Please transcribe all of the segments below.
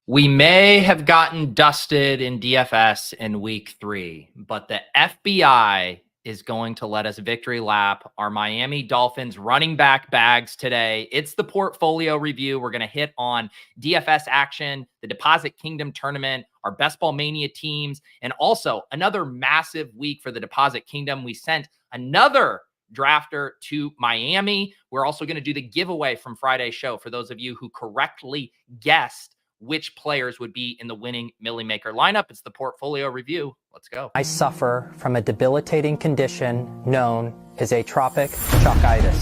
We may have gotten dusted in DFS in week 3, but the FBI is going to let us victory lap our Miami Dolphins running back bags today. It's the portfolio review. We're going to hit on DFS action, the Deposit Kingdom tournament, our Best Ball Mania teams, and also another massive week for the Deposit Kingdom. We sent another drafter to Miami. We're also going to do the giveaway from Friday's show for those of you who correctly guessed which players would be in the winning Millie Maker lineup. It's the portfolio review. Let's go. I suffer from a debilitating condition known as atropic chokitis.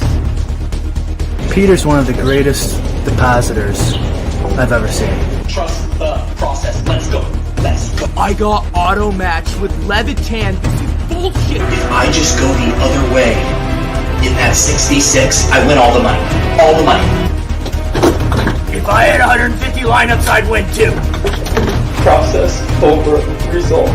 Peter's one of the greatest depositors I've ever seen. Trust the process. Let's go. Let's go. I got auto matched with Levitan. This is bullshit. If I just go the other way in that 66, I win all the money. All the money. If I had 150 lineups, I'd win too. Process over results.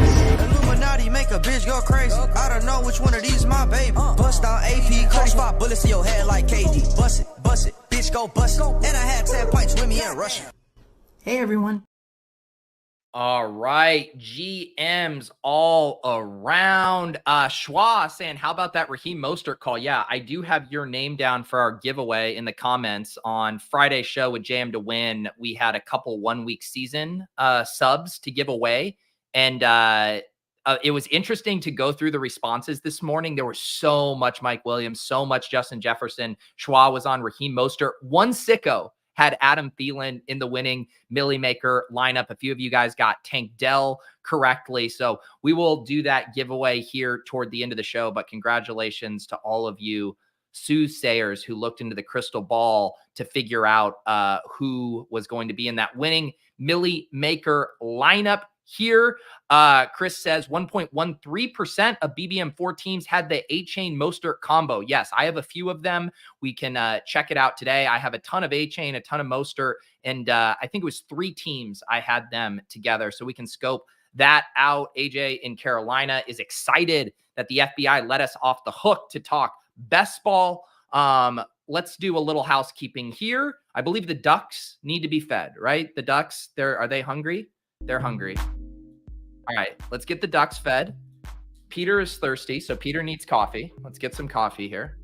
Illuminati make a bitch go crazy. I don't know which one of these my baby. Bust down AP, crash 5 bullets to your head like KD. Bust it, bitch go bust it. And I had 10 pints with me in Russia. Hey everyone. All right, GMs all around. Schwa saying, how about that Raheem Mostert call? Yeah, I do have your name down for our giveaway in the comments on Friday's show with JM to Win. We had a couple 1-week season subs to give away. And it was interesting to go through the responses this morning. There was so much Mike Williams, so much Justin Jefferson. Schwa was on Raheem Mostert. One sicko had Adam Thielen in the winning Millie Maker lineup. A few of you guys got Tank Dell correctly. So we will do that giveaway here toward the end of the show. But congratulations to all of you soothsayers who looked into the crystal ball to figure out who was going to be in that winning Millie Maker lineup here. Chris says 1.13% of BBM4 teams had the Achane Mostert combo. Yes, I have a few of them. We can check it out today. I have a ton of Achane, a ton of Mostert, and I think it was 3 teams I had them together. So we can scope that out. AJ in Carolina is excited that the FBI let us off the hook to talk best ball. Let's do a little housekeeping here. I believe the Ducks need to be fed, right? The Ducks, are they hungry? They're hungry. All right, let's get the Ducks fed. Peter is thirsty, so Peter needs coffee. Let's get some coffee here.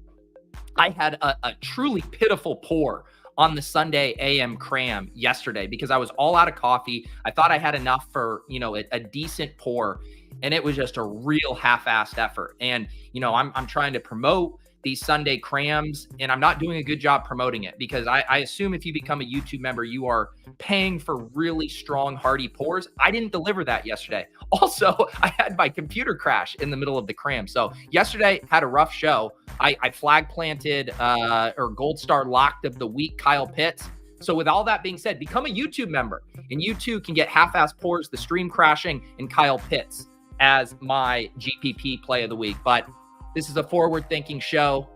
I had a truly pitiful pour on the Sunday AM cram yesterday because I was all out of coffee. I thought I had enough for, a decent pour, and it was just a real half-assed effort. And, I'm trying to promote these Sunday crams, and I'm not doing a good job promoting it because I assume if you become a YouTube member, you are paying for really strong, hearty pours. I didn't deliver that yesterday. Also, I had my computer crash in the middle of the cram. So yesterday had a rough show. I flag planted or gold star locked of the week, Kyle Pitts. So with all that being said, become a YouTube member and you too can get half-ass pours, the stream crashing, and Kyle Pitts as my GPP play of the week. But this is a forward-thinking show.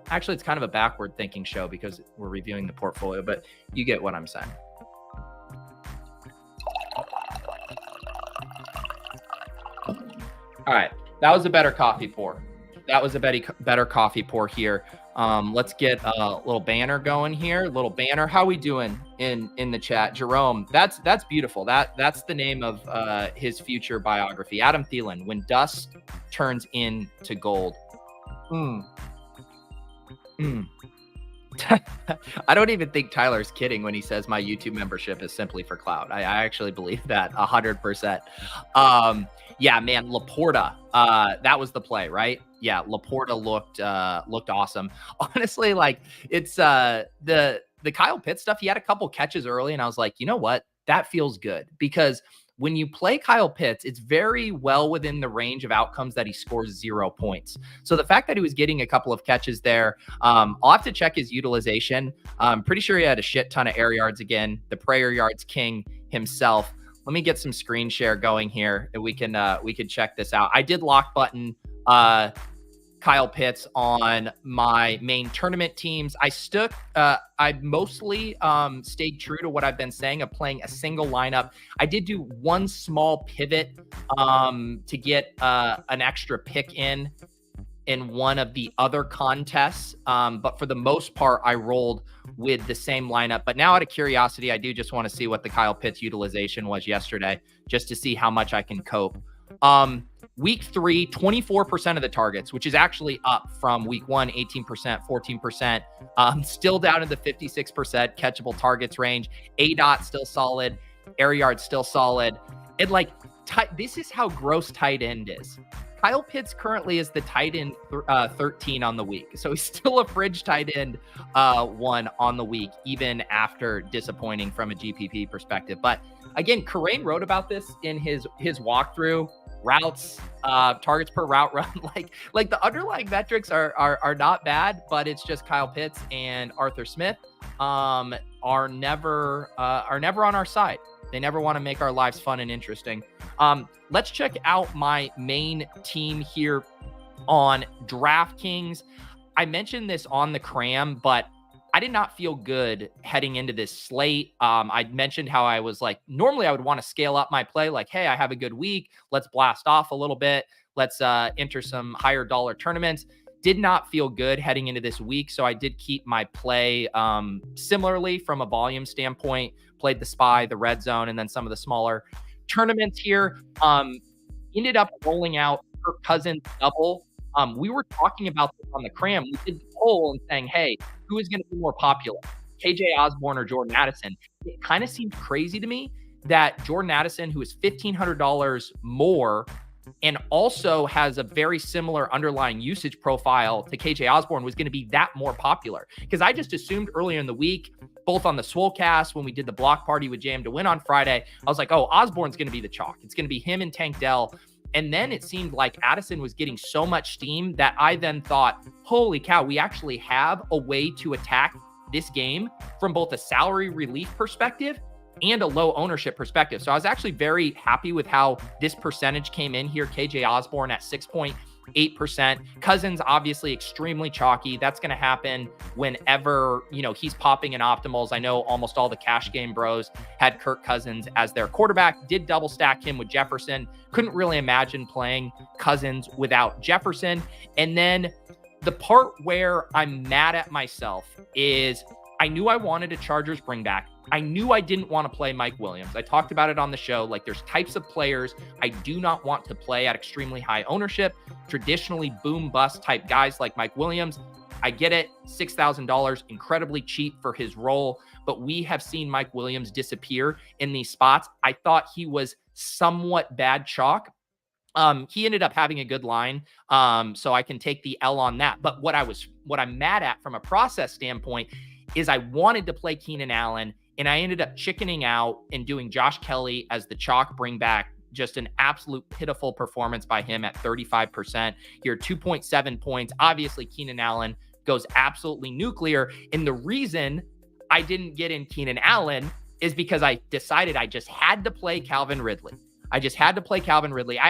Actually, it's kind of a backward-thinking show because we're reviewing the portfolio, but you get what I'm saying. All right, that was a better coffee pour. That was a better coffee pour here. Let's get a little banner going here. Little banner. How we doing in the chat? Jerome, that's beautiful. That's the name of his future biography. Adam Thielen, When Dust Turns Into Gold. I don't even think Tyler's kidding when he says my YouTube membership is simply for clout. I actually believe that 100%. Yeah, man, LaPorta, that was the play, right? Yeah, LaPorta looked awesome. Honestly, like it's the Kyle Pitts stuff. He had a couple catches early, and I was like, you know what? That feels good because when you play Kyle Pitts, it's very well within the range of outcomes that he scores 0 points. So the fact that he was getting a couple of catches there, I'll have to check his utilization. I'm pretty sure he had a shit ton of air yards again, the prayer yards king himself. Let me get some screen share going here and we can check this out. I did lock button Kyle Pitts on my main tournament teams. I mostly stayed true to what I've been saying of playing a single lineup. I did do one small pivot to get an extra pick in in one of the other contests. But for the most part, I rolled with the same lineup. But now out of curiosity, I do just want to see what the Kyle Pitts utilization was yesterday, just to see how much I can cope. Week 3, 24% of the targets, which is actually up from week 1, 18%, 14%, still down in the 56% catchable targets range. ADOT still solid. Air yards still solid. This is how gross tight end is. Kyle Pitts currently is the tight end 13 on the week. So he's still a fridge tight end 1 on the week, even after disappointing from a GPP perspective. But again, Karain wrote about this in his walkthrough. Routes, targets per route run, like the underlying metrics are not bad, but it's just Kyle Pitts and Arthur Smith are never on our side. They never want to make our lives fun and interesting. Let's check out my main team here on DraftKings. I mentioned this on the cram, but I did not feel good heading into this slate. I mentioned how I was like, normally I would want to scale up my play. Like, hey, I have a good week. Let's blast off a little bit. Let's enter some higher dollar tournaments. Did not feel good heading into this week. So I did keep my play similarly from a volume standpoint, played the SPY, the red zone, and then some of the smaller tournaments here. Ended up rolling out Kirk Cousins double. We were talking about this on the cram. We did the poll and saying, hey, who is going to be more popular, KJ Osborne or Jordan Addison? It kind of seemed crazy to me that Jordan Addison, who is $1,500 more and also has a very similar underlying usage profile to KJ Osborne, was going to be that more popular. Because I just assumed earlier in the week, both on the Swolecast, when we did the block party with Jam to Win on Friday, I was like, oh, Osborne's going to be the chalk. It's going to be him and Tank Dell. And then it seemed like Addison was getting so much steam that I then thought, holy cow, we actually have a way to attack this game from both a salary relief perspective and a low ownership perspective. So I was actually very happy with how this percentage came in here. KJ Osborne at 6.8%. Cousins, obviously extremely chalky. That's going to happen whenever, he's popping in optimals. I know almost all the cash game bros had Kirk Cousins as their quarterback, did double stack him with Jefferson. Couldn't really imagine playing Cousins without Jefferson. And then the part where I'm mad at myself is I knew I wanted a Chargers bring back. I knew I didn't want to play Mike Williams. I talked about it on the show. Like, there's types of players I do not want to play at extremely high ownership, traditionally boom bust type guys like Mike Williams. I get it. $6,000, incredibly cheap for his role, but we have seen Mike Williams disappear in these spots. I thought he was somewhat bad chalk. He ended up having a good line, so I can take the L on that. But what I'm mad at from a process standpoint is I wanted to play Keenan Allen, and I ended up chickening out and doing Josh Kelly as the chalk bring back. Just an absolute pitiful performance by him at 35% here, 2.7 points. Obviously, Keenan Allen goes absolutely nuclear. And the reason I didn't get in Keenan Allen is because I decided I just had to play Calvin Ridley. I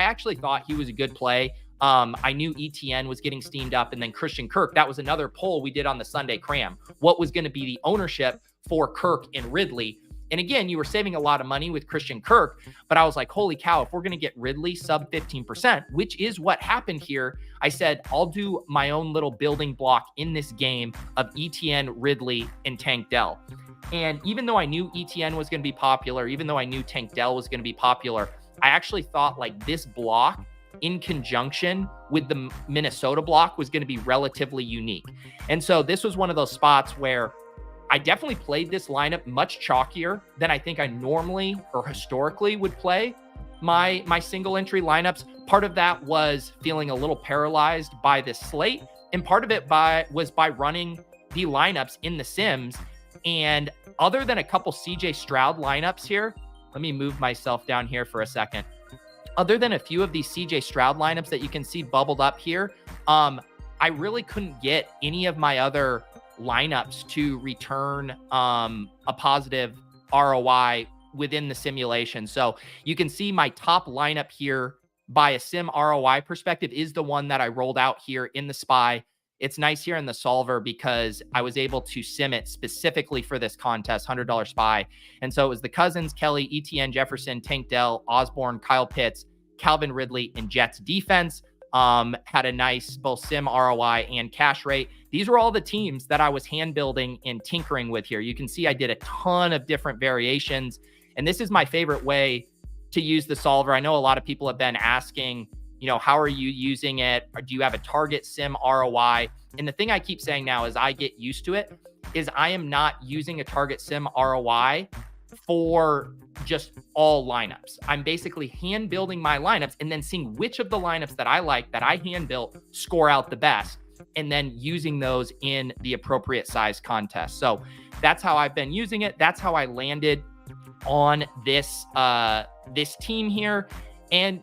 actually thought he was a good play. I knew ETN was getting steamed up, and then Christian Kirk. That was another poll we did on the Sunday cram. What was going to be the ownership for Kirk and Ridley? And again, you were saving a lot of money with Christian Kirk, but I was like, holy cow, if we're going to get Ridley sub 15%, which is what happened here, I said, I'll do my own little building block in this game of ETN, Ridley, and Tank Dell. And even though I knew ETN was going to be popular, even though I knew Tank Dell was going to be popular, I actually thought like this block in conjunction with the Minnesota block was going to be relatively unique. And so this was one of those spots where I definitely played this lineup much chalkier than I think I normally or historically would play my single entry lineups. Part of that was feeling a little paralyzed by this slate, and part of it was by running the lineups in the Sims. And other than a couple CJ Stroud lineups here, let me move myself down here for a second. Other than a few of these CJ Stroud lineups that you can see bubbled up here, I really couldn't get any of my other lineups to return a positive ROI within the simulation. So you can see my top lineup here by a sim ROI perspective is the one that I rolled out here in the SPY. It's nice here in the solver because I was able to sim it specifically for this contest, $100 SPY. And so it was the Cousins, Kelly, ETN, Jefferson, Tank Dell, Osborne, Kyle Pitts, Calvin Ridley, and Jets defense. had a nice both sim ROI and cash rate. These were all the teams that I was hand building and tinkering with here. You can see I did a ton of different variations, and this is my favorite way to use the solver. I know a lot of people have been asking, how are you using it? Or do you have a target sim ROI? And the thing I keep saying now as I get used to it is I am not using a target sim ROI for just all lineups. I'm basically hand building my lineups and then seeing which of the lineups that I like that I hand built score out the best, and then using those in the appropriate size contest. So that's how I've been using it. That's how I landed on this this team here. And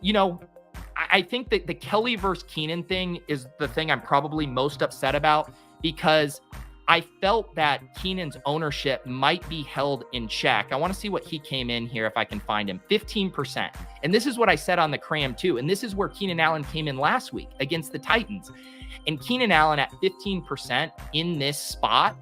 I think that the Kelly versus Keenan thing is the thing I'm probably most upset about, because I felt that Keenan's ownership might be held in check. I want to see what he came in here if I can find him. 15%. And this is what I said on the cram too. And this is where Keenan Allen came in last week against the Titans. And Keenan Allen at 15% in this spot,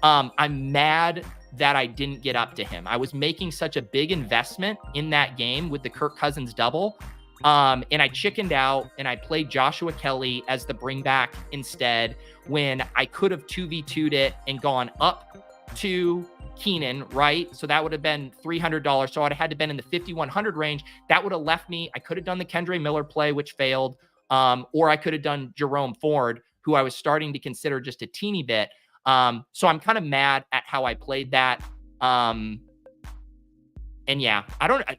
I'm mad that I didn't get up to him. I was making such a big investment in that game with the Kirk Cousins double. And I chickened out and I played Joshua Kelly as the bring back instead, when I could have 2v2'd it and gone up to Keenan, right? So that would have been $300. So I'd have had to been in the 5,100 range. That would have left me, I could have done the Kendre Miller play, which failed. Or I could have done Jerome Ford, who I was starting to consider just a teeny bit. So I'm kind of mad at how I played that. And yeah,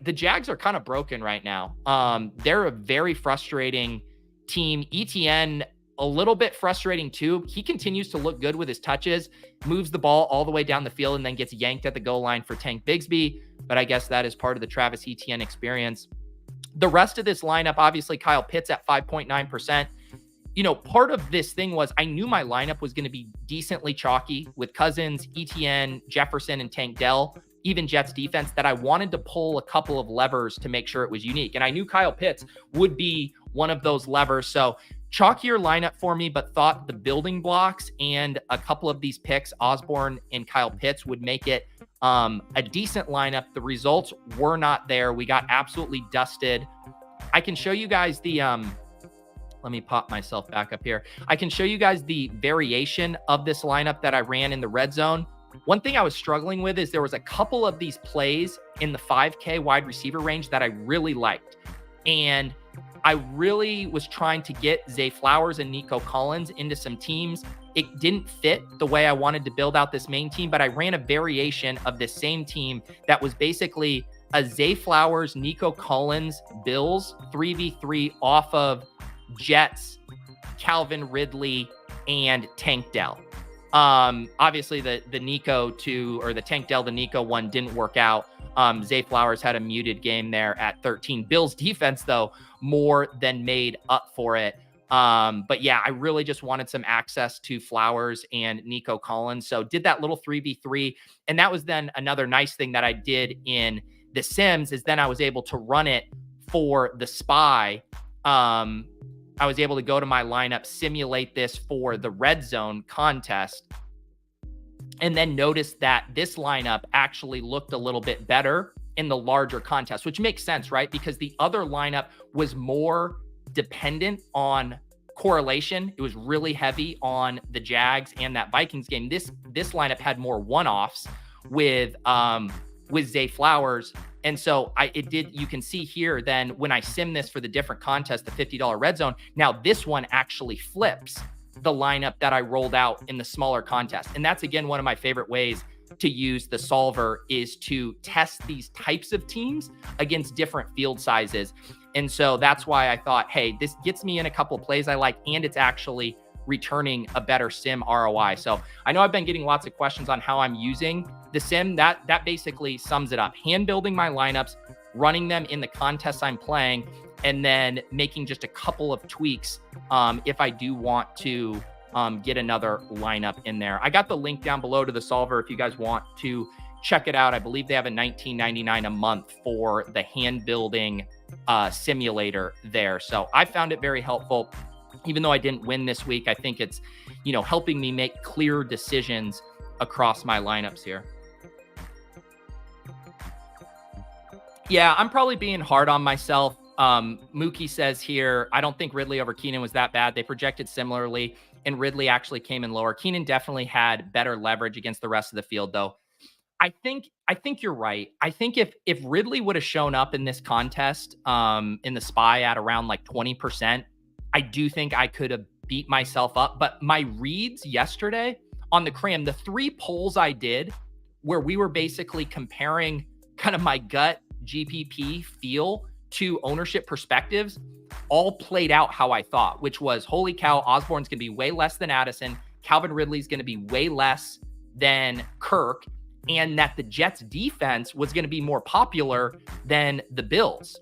the Jags are kind of broken right now. They're a very frustrating team. ETN, a little bit frustrating too. He continues to look good with his touches, moves the ball all the way down the field, and then gets yanked at the goal line for Tank Bigsby. But I guess that is part of the Travis Etienne experience. The rest of this lineup, obviously Kyle Pitts at 5.9%. Part of this thing was I knew my lineup was going to be decently chalky with Cousins, Etienne, Jefferson, and Tank Dell, even Jets defense, that I wanted to pull a couple of levers to make sure it was unique. And I knew Kyle Pitts would be one of those levers. So chalkier lineup for me, but thought the building blocks and a couple of these picks, Osborne and Kyle Pitts, would make it a decent lineup. The results were not there. We got absolutely dusted. I can show you guys the, let me pop myself back up here. I can show you guys the variation of this lineup that I ran in the red zone. One thing I was struggling with is there was a couple of these plays in the 5K wide receiver range that I really liked. And I really was trying to get Zay Flowers and Nico Collins into some teams. It didn't fit the way I wanted to build out this main team, but I ran a variation of this same team that was basically a Zay Flowers, Nico Collins, Bills 3v3 off of Jets, Calvin Ridley, and Tank Dell. Obviously the Tank Dell, the Nico one didn't work out. Zay Flowers had a muted game there at 13. Bills defense, though, more than made up for it. But yeah, I really just wanted some access to Flowers and Nico Collins. So did that little 3v3. And that was then another nice thing that I did in the Sims, is then I was able to run it for the spy. I was able to go to my lineup, simulate this for the red zone contest, and then notice that this lineup actually looked a little bit better in the larger contest, which makes sense, right? Because the other lineup was more dependent on correlation. It was really heavy on the Jags and that Vikings game. This lineup had more one-offs with Zay Flowers. And so you can see here then when I sim this for the different contests, the $50 red zone, now this one actually flips the lineup that I rolled out in the smaller contest. And that's, again, one of my favorite ways to use the solver, is to test these types of teams against different field sizes. And so that's why I thought, hey, this gets me in a couple of plays I like, and it's actually returning a better sim ROI. So I know I've been getting lots of questions on how I'm using the sim. That basically sums it up. Hand building my lineups, running them in the contests I'm playing, and then making just a couple of tweaks if I do want to get another lineup in there. I got the link down below to the solver if you guys want to check it out. I believe they have a $19.99 a month for the hand building simulator there. So I found it very helpful. Even though I didn't win this week, I think it's, helping me make clear decisions across my lineups here. Yeah, I'm probably being hard on myself. Mookie says here, I don't think Ridley over Keenan was that bad. They projected similarly, and Ridley actually came in lower. Keenan definitely had better leverage against the rest of the field, though. I think you're right. I think if Ridley would have shown up in this contest in the SPY at around like 20%, I do think I could have beat myself up. But my reads yesterday on the cram, the 3 polls I did where we were basically comparing kind of my gut GPP feel to ownership perspectives, all played out how I thought, which was, holy cow, Osborne's going to be way less than Addison. Calvin Ridley's going to be way less than Kirk, and that the Jets defense was going to be more popular than the Bills.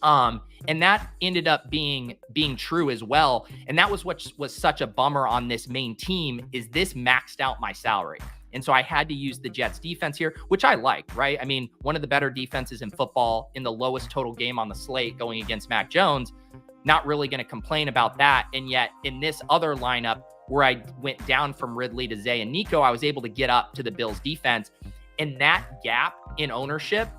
And that ended up being true as well. And that was what was such a bummer on this main team, is this maxed out my salary. And so I had to use the Jets defense here, which I liked, right? I mean, one of the better defenses in football, in the lowest total game on the slate going against Mac Jones. Not really going to complain about that. And yet in this other lineup where I went down from Ridley to Zay and Nico, I was able to get up to the Bills defense. And that gap in ownership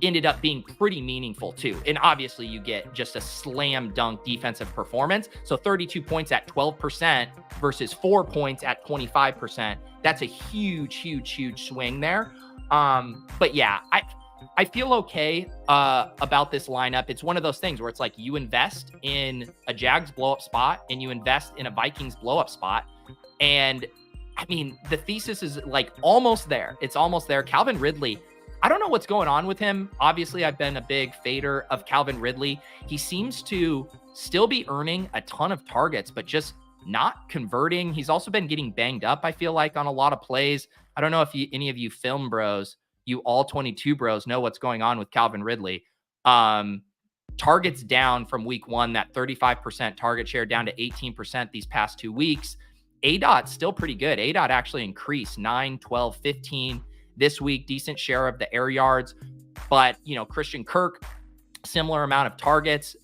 ended up being pretty meaningful too. And obviously you get just a slam dunk defensive performance. So 32 points at 12% versus 4 points at 25%. That's a huge swing there. But yeah, I feel okay about this lineup. It's one of those things where it's like you invest in a Jags blow up spot and you invest in a Vikings blow up spot. And I mean, the thesis is like almost there. It's almost there. Calvin Ridley, I don't know what's going on with him. Obviously, I've been a big fader of Calvin Ridley. He seems to still be earning a ton of targets, but just not converting. He's also been getting banged up, I feel like, on a lot of plays. I don't know if any of you film bros, you all 22 bros, know what's going on with Calvin Ridley. Targets down from week 1, that 35% target share down to 18% these past 2 weeks. ADOT's still pretty good. ADOT actually increased 9, 12, 15 this week, decent share of the air yards. But, you know, Christian Kirk, similar amount of targets.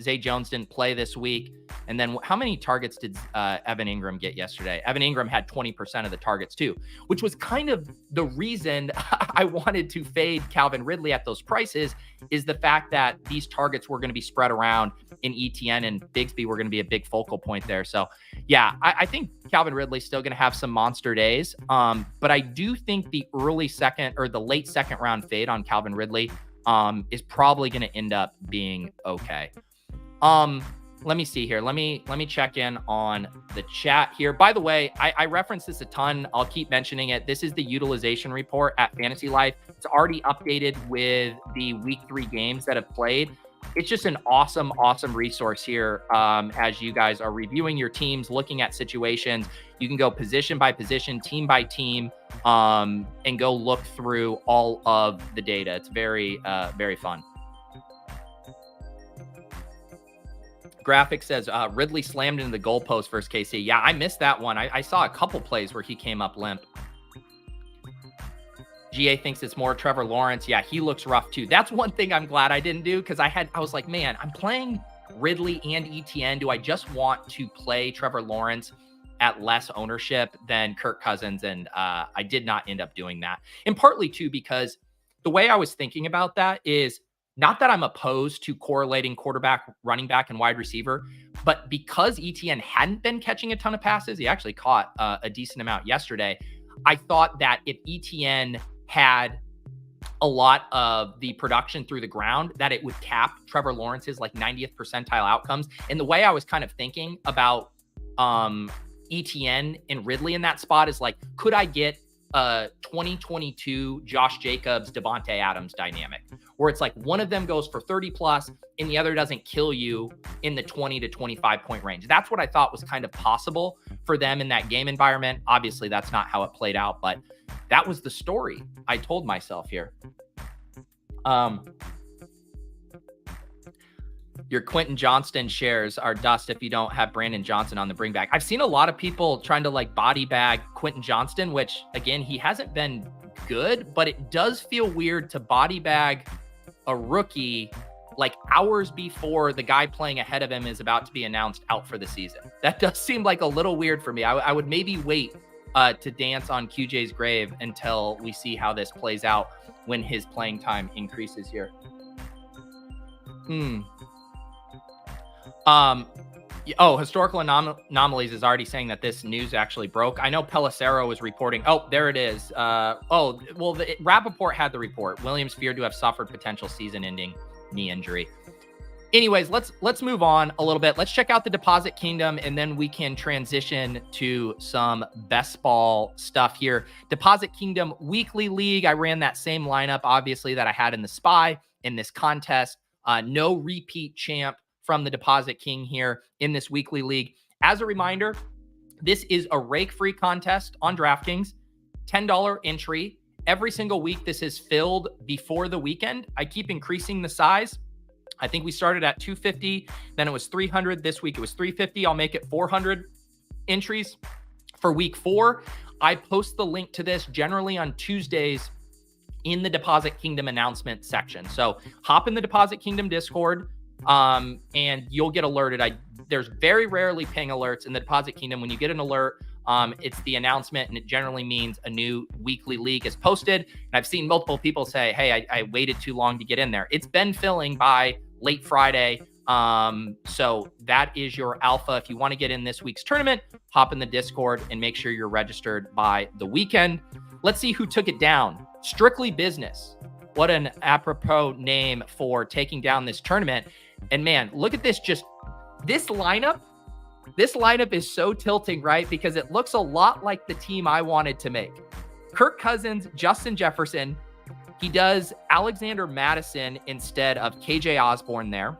Zay Jones didn't play this week. And then how many targets did Evan Ingram get yesterday? Evan Ingram had 20% of the targets too, which was kind of the reason I wanted to fade Calvin Ridley at those prices, is the fact that these targets were going to be spread around in ETN and Bigsby were going to be a big focal point there. So yeah, I think Calvin Ridley's still going to have some monster days. But I do think the early second or the late second round fade on Calvin Ridley is probably going to end up being okay. Let me see here. Let me check in on the chat here. By the way, I reference this a ton. I'll keep mentioning it. This is the utilization report at Fantasy Life. It's already updated with the week 3 games that have played. It's just an awesome resource here as you guys are reviewing your teams, looking at situations. You can go position by position, team by team, and go look through all of the data. It's very fun. Graphic says Ridley slammed into the goalpost versus KC. Yeah, I missed that one. I saw a couple plays where he came up limp. GA thinks it's more Trevor Lawrence. Yeah, he looks rough too. That's one thing I'm glad I didn't do, because I was like, man, I'm playing Ridley and ETN. Do I just want to play Trevor Lawrence at less ownership than Kirk Cousins? And I did not end up doing that. And partly too, because the way I was thinking about that is not that I'm opposed to correlating quarterback, running back, and wide receiver, but because ETN hadn't been catching a ton of passes, he actually caught a decent amount yesterday. I thought that if ETN had a lot of the production through the ground, that it would cap Trevor Lawrence's like 90th percentile outcomes. And the way I was kind of thinking about ETN and Ridley in that spot is like, could I get a 2022 Josh Jacobs, Devontae Adams dynamic, where it's like one of them goes for 30 plus and the other doesn't kill you in the 20 to 25 point range. That's what I thought was kind of possible for them in that game environment. Obviously, that's not how it played out, but that was the story I told myself here. Your Quentin Johnston shares are dust if you don't have Brandon Johnson on the bring back. I've seen a lot of people trying to like body bag Quentin Johnston, which again, he hasn't been good, but it does feel weird to body bag a rookie like hours before the guy playing ahead of him is about to be announced out for the season. That does seem like a little weird for me. I would maybe wait to dance on QJ's grave until we see how this plays out when his playing time increases here. Oh, historical anomalies is already saying that this news actually broke. I know Pelissero was reporting. Oh, there it is. Rappaport had the report. Williams feared to have suffered potential season-ending knee injury. Anyways, let's move on a little bit. Let's check out the Deposit Kingdom, and then we can transition to some best ball stuff here. Deposit Kingdom Weekly League. I ran that same lineup, obviously, that I had in the SPY in this contest. No repeat champ from the Deposit King here in this weekly league. As a reminder, this is a rake-free contest on DraftKings, $10 entry. Every single week, this is filled before the weekend. I keep increasing the size. I think we started at 250, then it was 300. This week it was 350. I'll make it 400 entries for week 4. I post the link to this generally on Tuesdays in the Deposit Kingdom announcement section. So hop in the Deposit Kingdom Discord, and you'll get alerted. There's very rarely ping alerts in the Deposit Kingdom. When you get an alert, it's the announcement, and it generally means a new weekly league is posted. And I've seen multiple people say, hey, I waited too long to get in there. It's been filling by late Friday. So that is your alpha. If you want to get in this week's tournament, hop in the Discord and make sure you're registered by the weekend. Let's see who took it down. Strictly Business. What an apropos name for taking down this tournament. And man, look at this. Just this lineup. This lineup is so tilting, right? Because it looks a lot like the team I wanted to make. Kirk Cousins, Justin Jefferson. He does Alexander Madison instead of KJ Osborne there.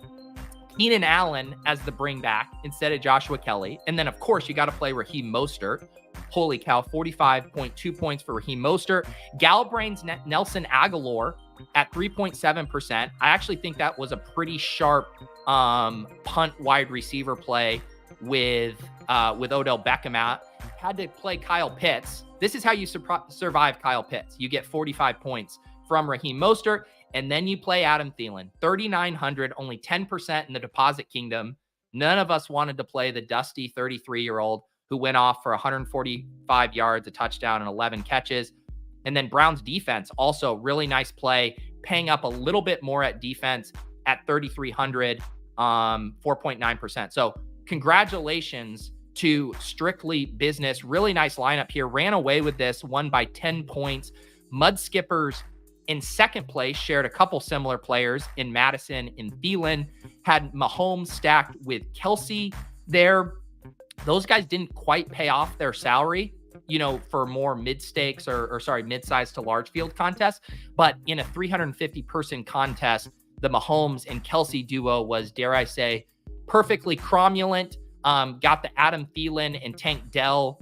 Keenan Allen as the bring back instead of Joshua Kelly. And then, of course, you got to play Raheem Mostert. Holy cow, 45.2 points for Raheem Mostert. Galbrain's Nelson Aguilar at 3.7%. I actually think that was a pretty sharp punt wide receiver play with Odell Beckham out. Had to play Kyle Pitts. This is how you survive Kyle Pitts. You get 45 points from Raheem Mostert, and then you play Adam Thielen. 3,900, only 10% in the Deposit Kingdom. None of us wanted to play the dusty 33-year-old who went off for 145 yards, a touchdown, and 11 catches. And then Brown's defense, also really nice play, paying up a little bit more at defense at 3,300, 4.9%. So congratulations to Strictly Business. Really nice lineup here. Ran away with this, won by 10 points. Mud Skippers in second place shared a couple similar players in Madison and Thielen. Had Mahomes stacked with Kelsey there. Those guys didn't quite pay off their salary, for more mid-stakes or mid-size to large field contests. But in a 350-person contest, the Mahomes and Kelsey duo was, dare I say, perfectly cromulent. Got the Adam Thielen and Tank Dell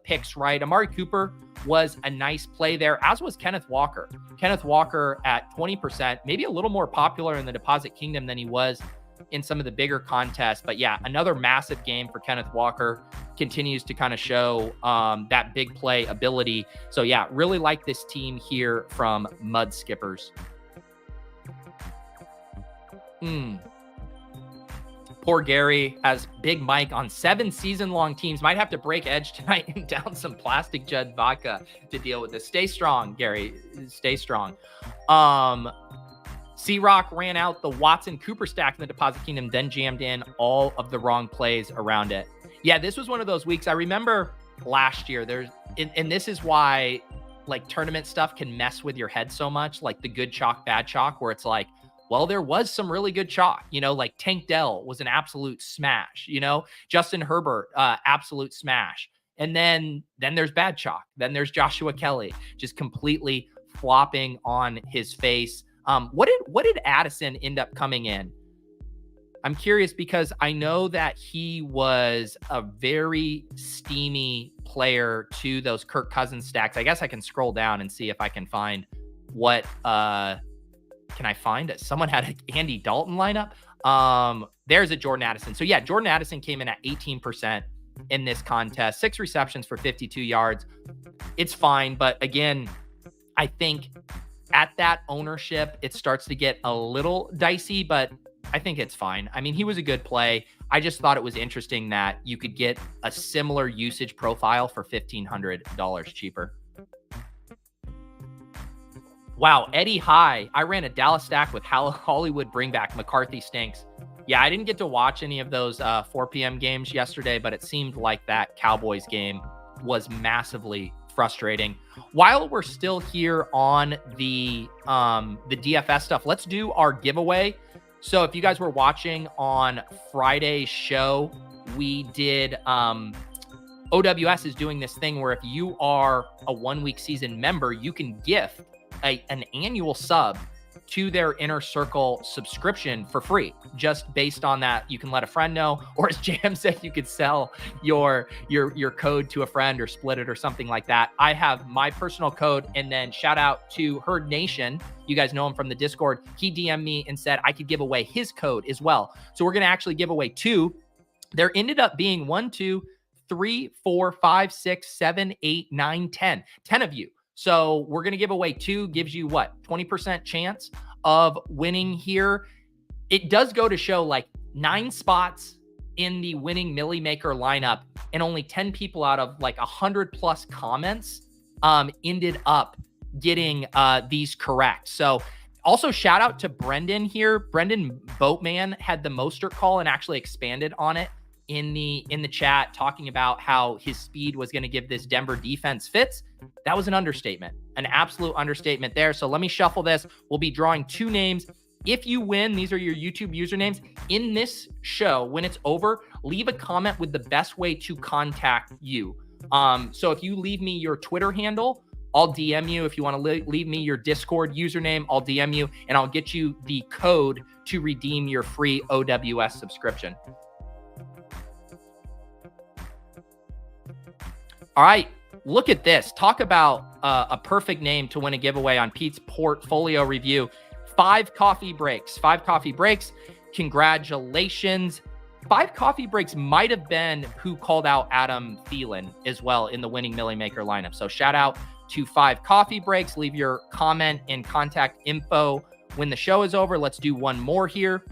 picks right. Amari Cooper was a nice play there, as was Kenneth Walker. Kenneth Walker at 20%, maybe a little more popular in the Deposit Kingdom than he was in some of the bigger contests. But yeah, another massive game for Kenneth Walker. Continues to kind of show that big play ability. So yeah, really like this team here from Mud Skippers. Poor Gary has Big Mike on 7 season-long teams. Might have to break edge tonight and down some Plastic Judd vodka to deal with this. Stay strong, Gary. Stay strong. C-Rock ran out the Watson Cooper stack in the Deposit Kingdom, then jammed in all of the wrong plays around it. Yeah, this was one of those weeks. I remember last year, and this is why like tournament stuff can mess with your head so much, like the good chalk, bad chalk, where it's like, well, there was some really good chalk, like Tank Dell was an absolute smash, Justin Herbert, absolute smash. And then there's bad chalk. Then there's Joshua Kelly just completely flopping on his face. What did Addison end up coming in? I'm curious because I know that he was a very steamy player to those Kirk Cousins stacks. I guess I can scroll down and see if I can find what, can I find it? Someone had an Andy Dalton lineup. There's a Jordan Addison. So yeah, Jordan Addison came in at 18% in this contest, 6 receptions for 52 yards. It's fine. But again, I think at that ownership, it starts to get a little dicey, but I think it's fine. I mean, he was a good play. I just thought it was interesting that you could get a similar usage profile for $1,500 cheaper. Wow, Eddie High. I ran a Dallas stack with Hollywood bringback. McCarthy stinks. Yeah, I didn't get to watch any of those 4 p.m. games yesterday, but it seemed like that Cowboys game was massively frustrating. While we're still here on the DFS stuff, let's do our giveaway. So if you guys were watching on Friday's show, we did OWS is doing this thing where if you are a 1-week season member, you can gift an annual sub to their Inner Circle subscription for free. Just based on that, you can let a friend know, or as Jam said, you could sell your code to a friend or split it or something like that. I have my personal code, and then shout out to Herd Nation. You guys know him from the Discord. He DM'd me and said I could give away his code as well. So we're going to actually give away 2. There ended up being 1, 2, 3, 4, 5, 6, 7, 8, 9, 10 of you. So we're going to give away 2, gives you what, 20% chance of winning here. It does go to show like 9 spots in the winning Millie Maker lineup, and only 10 people out of like 100 plus comments ended up getting these correct. So also shout out to Brendan here. Brendan Boatman had the Mostert call and actually expanded on it in the chat, talking about how his speed was going to give this Denver defense fits. That was an understatement, an absolute understatement there. So let me shuffle this. We'll be drawing 2 names. If you win, these are your YouTube usernames. In this show, when it's over, leave a comment with the best way to contact you. So if you leave me your Twitter handle, I'll DM you. If you want to leave me your Discord username, I'll DM you, and I'll get you the code to redeem your free OWS subscription. All right, look at this. Talk about a perfect name to win a giveaway on Pete's portfolio review. 5 coffee breaks. 5 coffee breaks. Congratulations. 5 coffee breaks might have been who called out Adam Thielen as well in the winning Millie Maker lineup. So shout out to 5 coffee breaks. Leave your comment and contact info when the show is over. Let's do one more here.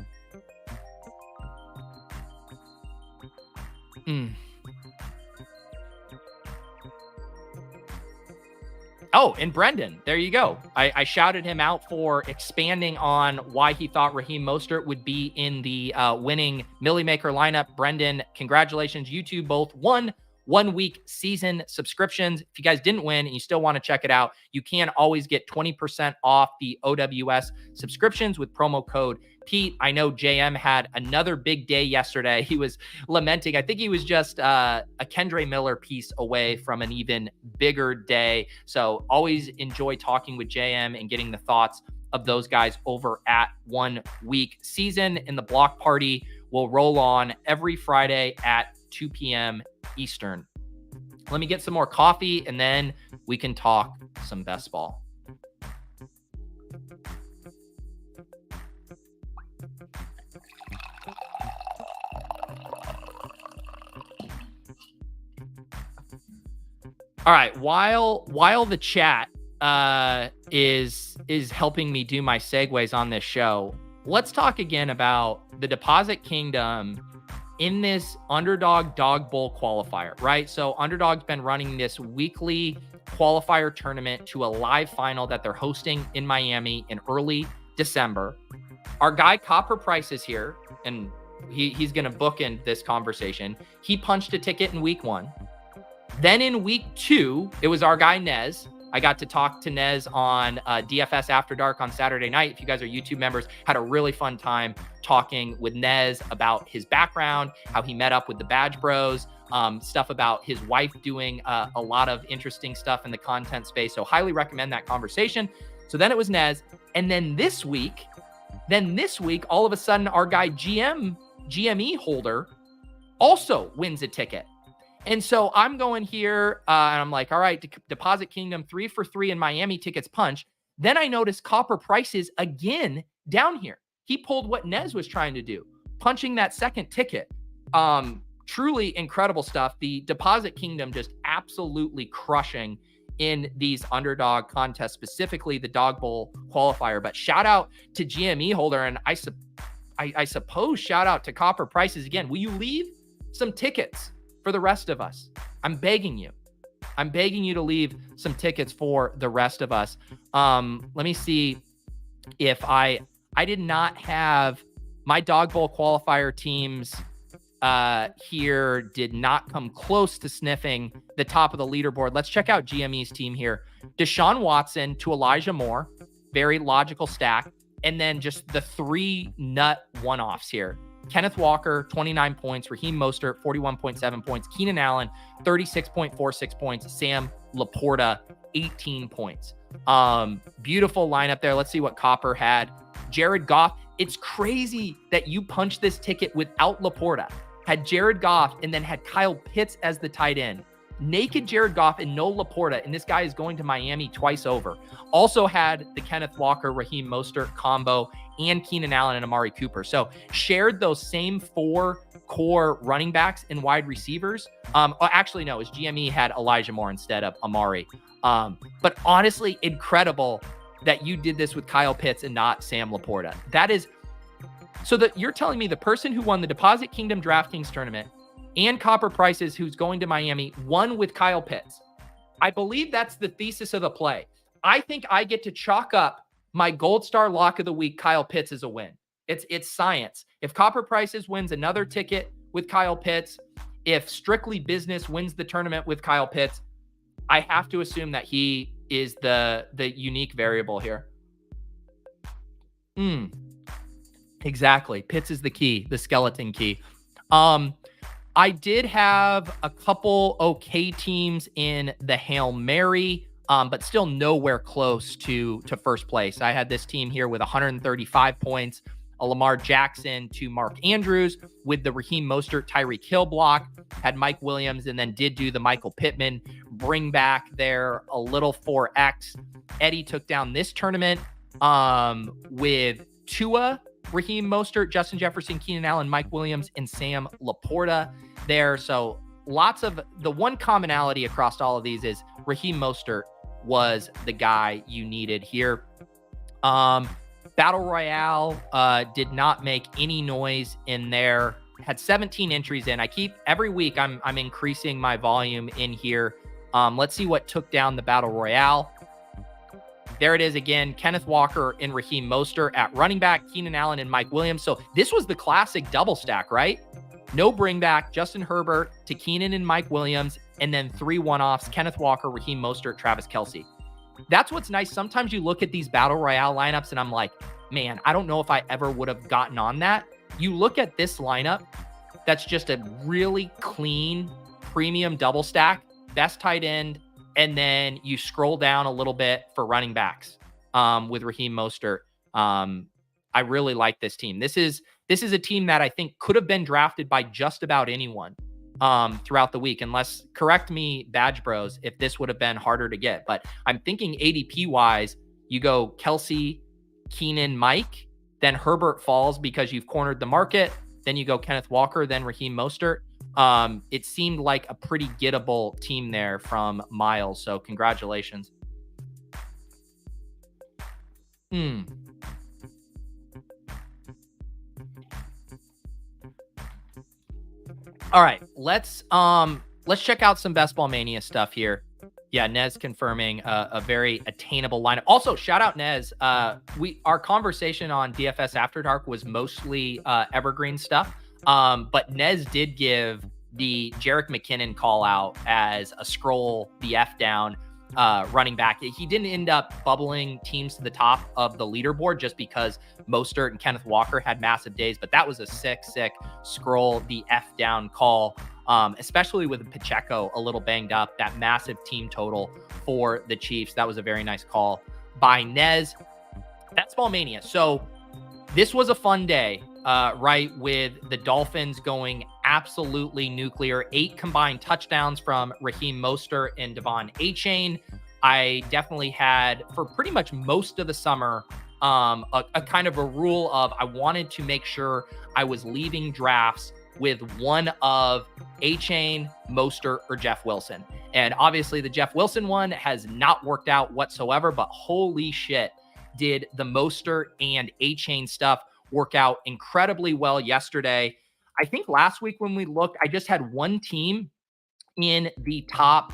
Oh, and Brendan, there you go. I shouted him out for expanding on why he thought Raheem Mostert would be in the winning Millie Maker lineup. Brendan, congratulations. You two both won 1-week season subscriptions. If you guys didn't win and you still want to check it out, you can always get 20% off the OWS subscriptions with promo code Pete. I know JM had another big day yesterday. He was lamenting. I think he was just a Kendre Miller piece away from an even bigger day. So always enjoy talking with JM and getting the thoughts of those guys over at 1-week season. And the block party will roll on every Friday at 2 p.m. Eastern. Let me get some more coffee and then we can talk some best ball. All right, while the chat is helping me do my segues on this show, let's talk again about the Deposit Kingdom in this Underdog Dawg Bowl qualifier, right? So Underdog's been running this weekly qualifier tournament to a live final that they're hosting in Miami in early December. Our guy Copper Price is here, and he's going to bookend this conversation. He punched a ticket in week 1. Then in week 2, it was our guy Nez. I got to talk to Nez on DFS After Dark on Saturday night. If you guys are YouTube members, had a really fun time talking with Nez about his background, how he met up with the Badge Bros, stuff about his wife doing a lot of interesting stuff in the content space. So highly recommend that conversation. So then it was Nez. And then this week, all of a sudden, our guy GME Holder also wins a ticket. And so I'm going here and I'm like, all right, Deposit Kingdom 3 for 3 in Miami tickets punch. Then I noticed Copper Prices again down here. He pulled what Nez was trying to do, punching that second ticket. Truly incredible stuff. The Deposit Kingdom just absolutely crushing in these Underdog contests, specifically the Dawg Bowl qualifier. But shout out to GME Holder, and I suppose shout out to Copper Prices again. Will you leave some tickets for the rest of us? I'm begging you. I'm begging you to leave some tickets for the rest of us. Let me see if I did not have my Dawg Bowl qualifier teams here did not come close to sniffing the top of the leaderboard. Let's check out GME's team here. Deshaun Watson to Elijah Moore, very logical stack. And then just the 3 nut one-offs here. Kenneth Walker, 29 points. Raheem Mostert, 41.7 points. Keenan Allen, 36.46 points. Sam LaPorta, 18 points. Beautiful lineup there. Let's see what Copper had. Jared Goff. It's crazy that you punched this ticket without LaPorta. Had Jared Goff and then had Kyle Pitts as the tight end. Naked Jared Goff and no LaPorta, and this guy is going to Miami twice over. Also had the Kenneth Walker, Raheem Mostert combo, and Keenan Allen and Amari Cooper. So shared those same 4 core running backs and wide receivers. Actually, no, his GME had Elijah Moore instead of Amari. But honestly, incredible that you did this with Kyle Pitts and not Sam LaPorta. That is, so that you're telling me the person who won the Deposit Kingdom DraftKings tournament and Copper Prices, who's going to Miami, won with Kyle Pitts. I believe that's the thesis of the play. I think I get to chalk up my Gold Star Lock of the Week, Kyle Pitts, as a win. It's science. If Copper Prices wins another ticket with Kyle Pitts, if Strictly Business wins the tournament with Kyle Pitts, I have to assume that he is the unique variable here. Exactly. Pitts is the key, the skeleton key. I did have a couple okay teams in the Hail Mary, but still nowhere close to first place. I had this team here with 135 points, a Lamar Jackson to Mark Andrews with the Raheem Mostert, Tyreek Hill block, had Mike Williams, and then did do the Michael Pittman bring back there a little 4X. Eddie took down this tournament with Tua, Raheem Mostert, Justin Jefferson, Keenan Allen, Mike Williams, and Sam LaPorta there. So lots of the one commonality across all of these is Raheem Mostert was the guy you needed here. Battle Royale did not make any noise in there. Had 17 entries in. Every week I'm increasing my volume in here. Let's see what took down the Battle Royale. There it is again. Kenneth Walker and Raheem Mostert at running back, Keenan Allen and Mike Williams. So this was the classic double stack, right? No bring back, Justin Herbert to Keenan and Mike Williams, and then 3 one-offs, Kenneth Walker, Raheem Mostert, Travis Kelce. That's what's nice. Sometimes you look at these Battle Royale lineups and I'm like, man, I don't know if I ever would have gotten on that. You look at this lineup, that's just a really clean premium double stack, best tight end, and then you scroll down a little bit for running backs with Raheem Mostert. I really like this team. This is a team that I think could have been drafted by just about anyone throughout the week, unless, correct me, Badge Bros, if this would have been harder to get. But I'm thinking ADP-wise, you go Kelce, Keenan, Mike, then Herbert falls because you've cornered the market. Then you go Kenneth Walker, then Raheem Mostert. It seemed like a pretty gettable team there from Miles. So congratulations. All right, let's check out some Best Ball Mania stuff here. Yeah, Nez confirming a very attainable lineup. Also, shout out Nez. Our conversation on DFS After Dark was mostly evergreen stuff. But Nez did give the Jerick McKinnon call out as a scroll the F down running back. He didn't end up bubbling teams to the top of the leaderboard just because Mostert and Kenneth Walker had massive days, but that was a sick scroll the F down call, especially with Pacheco a little banged up, that massive team total for the Chiefs. That was a very nice call by Nez. That's Ball Mania. So this was a fun day, right? With the Dolphins going absolutely nuclear, 8 combined touchdowns from Raheem Mostert and Achane. I definitely had, for pretty much most of the summer, a kind of a rule of I wanted to make sure I was leaving drafts with one of Achane, Mostert, or Jeff Wilson. And obviously the Jeff Wilson one has not worked out whatsoever, but holy shit, did the Mostert and Achane stuff work out incredibly well yesterday. I think last week when we looked, I just had one team in the top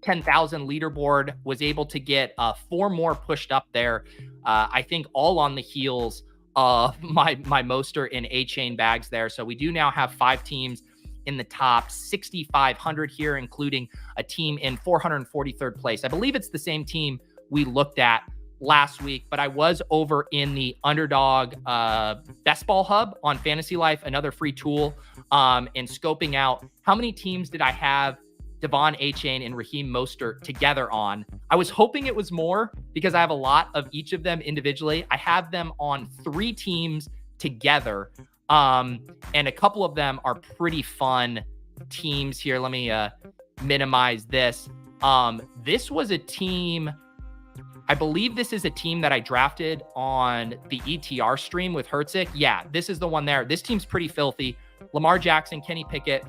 10,000 leaderboard, was able to get 4 more pushed up there. I think all on the heels of my Mostert and Achane bags there. So we do now have 5 teams in the top 6,500 here, including a team in 443rd place. I believe it's the same team we looked at last week, but I was over in the Underdog Best Ball Hub on Fantasy Life, another free tool, and scoping out how many teams did I have Devon Achane and Raheem Mostert together on. I was hoping it was more because I have a lot of each of them individually. I have them on 3 teams together, and a couple of them are pretty fun teams here. Let me minimize this. This was a team, I believe this is a team that I drafted on the ETR stream with Hertzik. Yeah, this is the one there. This team's pretty filthy. Lamar Jackson, Kenny Pickett,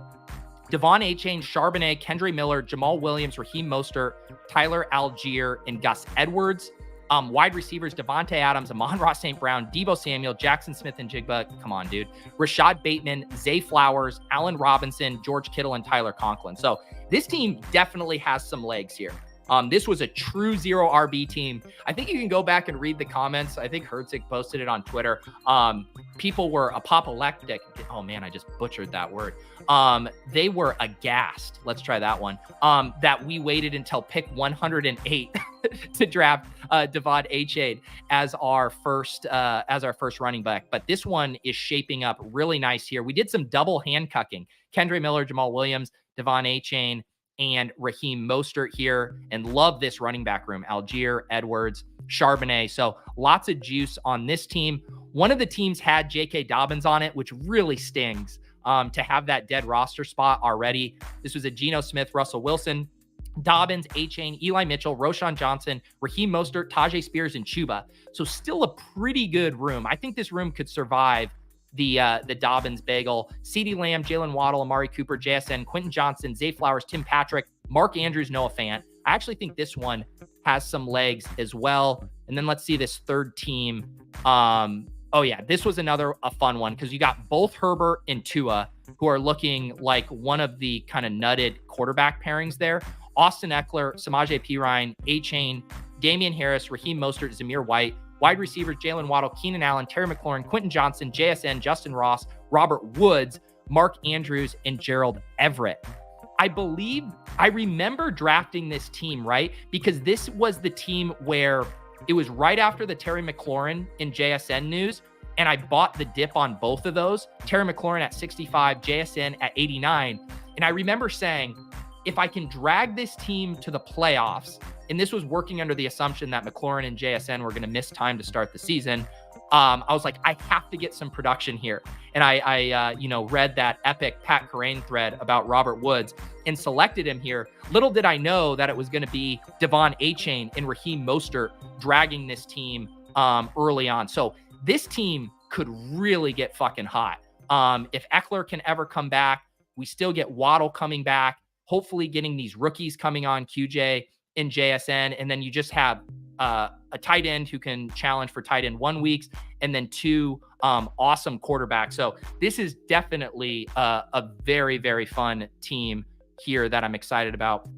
Devon Achane, Charbonnet, Kendre Miller, Jamal Williams, Raheem Mostert, Tyler Algier, and Gus Edwards. Wide receivers, Devontae Adams, Amon-Ra St. Brown, Deebo Samuel, Jackson Smith and Jigba. Come on, dude. Rashod Bateman, Zay Flowers, Allen Robinson, George Kittle, and Tyler Conklin. So this team definitely has some legs here. This was a true 0 RB team. I think you can go back and read the comments. I think Hertzik posted it on Twitter. People were apoplectic. Oh man, I just butchered that word. They were aghast. Let's try that one. That we waited until pick 108 to draft Devon Achane as our first running back. But this one is shaping up really nice here. We did some double handcucking. Kendre Miller, Jamal Williams, Devon Achane, and Raheem Mostert here, and love this running back room. Algier, Edwards, Charbonnet. So lots of juice on this team. One of the teams had J.K. Dobbins on it, which really stings to have that dead roster spot already. This was a Geno Smith, Russell Wilson, Dobbins, Achane, Eli Mitchell, Roschon Johnson, Raheem Mostert, Tajay Spears, and Chuba. So still a pretty good room. I think this room could survive the Dobbins bagel. CeeDee Lamb, Jalen Waddle, Amari Cooper, JSN, Quentin Johnston, Zay Flowers, Tim Patrick, Mark Andrews, Noah Fant. I actually think this one has some legs as well. And then let's see this third team. Oh yeah, this was a fun one because you got both Herbert and Tua, who are looking like one of the kind of nutted quarterback pairings there. Austin Eckler, Samaje Perine, Achane, Damian Harris, Raheem Mostert, Zamir White. Wide receivers, Jalen Waddle, Keenan Allen, Terry McLaurin, Quentin Johnston, JSN, Justin Ross, Robert Woods, Mark Andrews, and Gerald Everett. I remember drafting this team, right? Because this was the team where it was right after the Terry McLaurin and JSN news, and I bought the dip on both of those. Terry McLaurin at 65, JSN at 89. And I remember saying, if I can drag this team to the playoffs, and this was working under the assumption that McLaurin and JSN were going to miss time to start the season, I was like, I have to get some production here. And I read that epic Pat Carrain thread about Robert Woods and selected him here. Little did I know that it was going to be Devon Achane and Raheem Mostert dragging this team early on. So this team could really get fucking hot. If Eckler can ever come back, we still get Waddle coming back, hopefully getting these rookies coming on, QJ and JSN. And then you just have a tight end who can challenge for tight end 1 weeks, and then 2 awesome quarterbacks. So this is definitely a very, very fun team here that I'm excited about.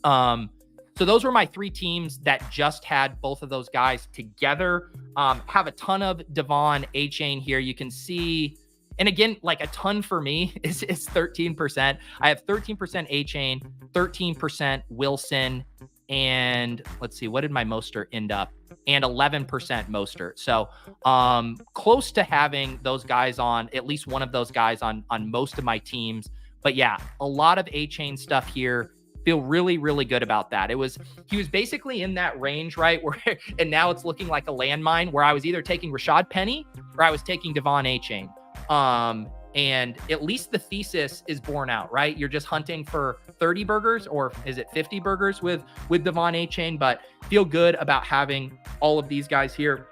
So those were my 3 teams that just had both of those guys together. Have a ton of Devon Achane here. You can see, and again, like a ton for me is 13%. I have 13% Achane, 13% Wilson, and let's see, what did my Mostert end up? And 11% Mostert. So close to having those guys on, at least one of those guys on most of my teams. But yeah, a lot of Achane stuff here. Feel really, really good about that. He was basically in that range, right? Where, and now it's looking like a landmine where I was either taking Rashad Penny or I was taking Devon Achane. And at least the thesis is borne out, right? You're just hunting for 30 burgers, or is it 50 burgers with Devon Achane? But feel good about having all of these guys here.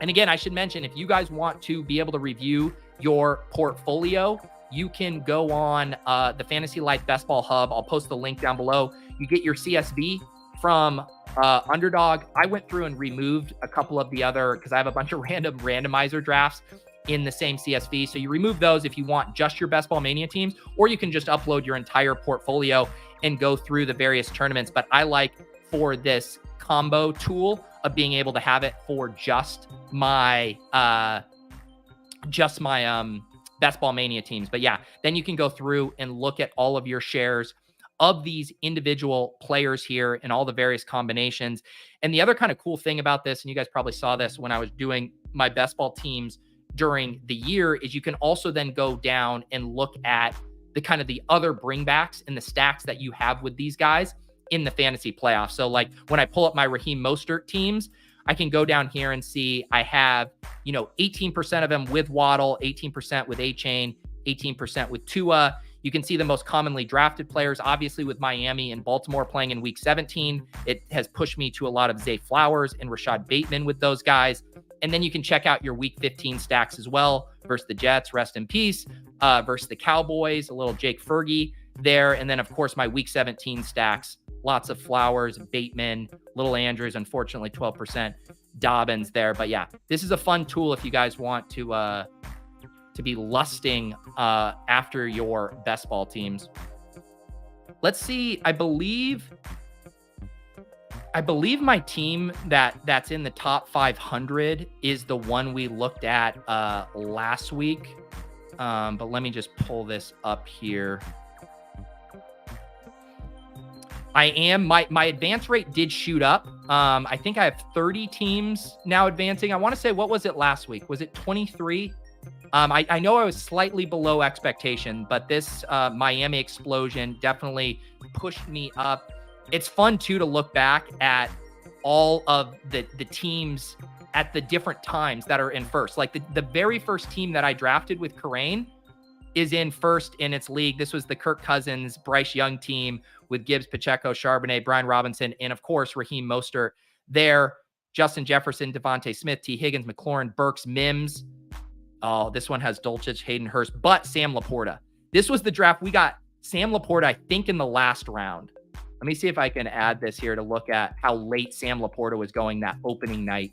And again, I should mention, if you guys want to be able to review your portfolio, you can go on the Fantasy Life Best Ball Hub. I'll post the link down below. You get your CSV from Underdog. I went through and removed a couple of the other, because I have a bunch of random randomizer drafts in the same CSV. So you remove those if you want just your Best Ball Mania teams, or you can just upload your entire portfolio and go through the various tournaments. But I like for this combo tool of being able to have it for just my Best Ball Mania teams. But yeah, then you can go through and look at all of your shares of these individual players here and all the various combinations. And the other kind of cool thing about this, and you guys probably saw this when I was doing my best ball teams during the year, is you can also then go down and look at the kind of the other bringbacks and the stacks that you have with these guys in the fantasy playoffs. So like when I pull up my Raheem Mostert teams, I can go down here and see I have, 18% of them with Waddle, 18% with Achane, 18% with Tua. You can see the most commonly drafted players, obviously with Miami and Baltimore playing in week 17. It has pushed me to a lot of Zay Flowers and Rashod Bateman with those guys. And then you can check out your week 15 stacks as well versus the Jets, rest in peace, versus the Cowboys, a little Jake Fergie there. And then, of course, my week 17 stacks, lots of Flowers, Bateman, little Andrews, unfortunately 12% Dobbins there. But yeah, this is a fun tool if you guys want to be lusting after your best ball teams. Let's see. I believe my team that's in the top 500 is the one we looked at last week. But let me just pull this up here. My advance rate did shoot up. I think I have 30 teams now advancing. I want to say, what was it last week? Was it 23? I know I was slightly below expectation, but this Miami explosion definitely pushed me up. It's fun too to look back at all of the teams at the different times that are in first. Like the very first team that I drafted with Karain is in first in its league. This was the Kirk Cousins, Bryce Young team with Gibbs, Pacheco, Charbonnet, Brian Robinson, and of course, Raheem Mostert there. Justin Jefferson, Devontae Smith, T. Higgins, McLaurin, Burks, Mims. Oh, this one has Dulcich, Hayden Hurst, but Sam LaPorta. This was the draft. We got Sam LaPorta, I think, in the last round. Let me see if I can add this here to look at how late Sam LaPorta was going that opening night.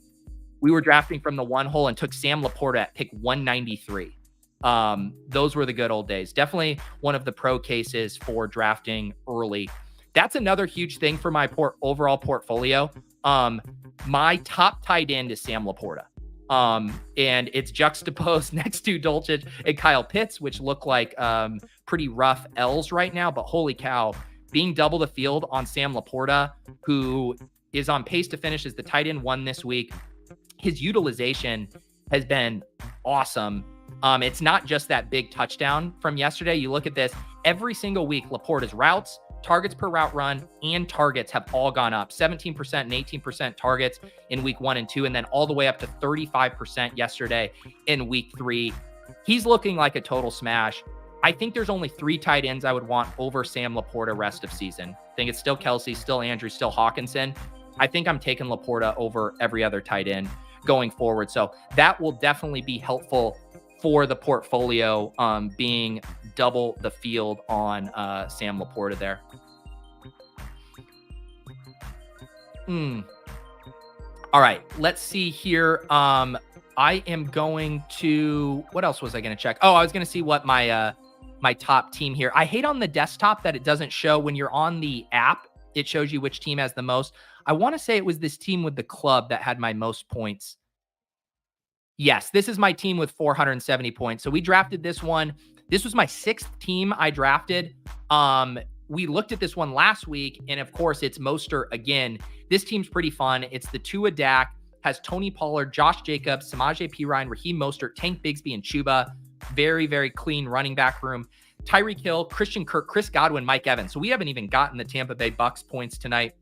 We were drafting from the one hole and took Sam LaPorta at pick 193. Those were the good old days. Definitely one of the pro cases for drafting early. That's another huge thing for my overall portfolio. My top tight end is Sam LaPorta. And it's juxtaposed next to Dulcich and Kyle Pitts, which look like pretty rough L's right now. But holy cow, being double the field on Sam LaPorta, who is on pace to finish as the tight end 1 this week. His utilization has been awesome. It's not just that big touchdown from yesterday. You look at this, every single week, LaPorta's routes, targets per route run, and targets have all gone up. 17% and 18% targets in week 1 and 2, and then all the way up to 35% yesterday in week 3. He's looking like a total smash. I think there's only 3 tight ends I would want over Sam LaPorta rest of season. I think it's still Kelsey, still Andrews, still Hawkinson. I think I'm taking LaPorta over every other tight end going forward. So that will definitely be helpful for the portfolio, being double the field on Sam LaPorta there. All right, let's see here. I am going to, what else was I going to check? Oh, I was going to see what my my top team here. I hate on the desktop that it doesn't show when you're on the app. It shows you which team has the most. I want to say it was this team with the club that had my most points. Yes, this is my team with 470 points. So we drafted this one. This was my 6th team I drafted. We looked at this one last week, and of course, it's Mostert again. This team's pretty fun. It's the Tua Dak, has Tony Pollard, Josh Jacobs, Samaje Perine, Raheem Mostert, Tank Bigsby, and Chuba. Very, very clean running back room. Tyreek Hill, Christian Kirk, Chris Godwin, Mike Evans. So we haven't even gotten the Tampa Bay Bucks points tonight.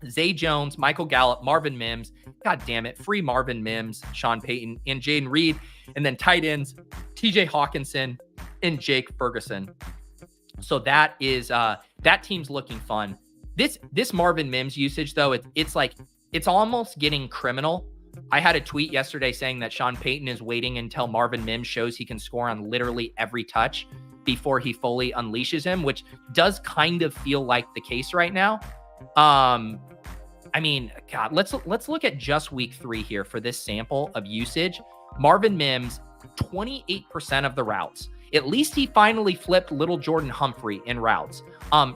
Zay Jones, Michael Gallup, Marvin Mims. God damn it. Free Marvin Mims, Sean Payton, and Jaden Reed. And then tight ends, TJ Hawkinson and Jake Ferguson. So that is that team's looking fun. This Marvin Mims usage, though, it's like it's almost getting criminal. I had a tweet yesterday saying that Sean Payton is waiting until Marvin Mims shows he can score on literally every touch before he fully unleashes him, which does kind of feel like the case right now. I mean, God, let's look at just week 3 here for this sample of usage. Marvin Mims, 28% of the routes. At least he finally flipped little Jordan Humphrey in routes.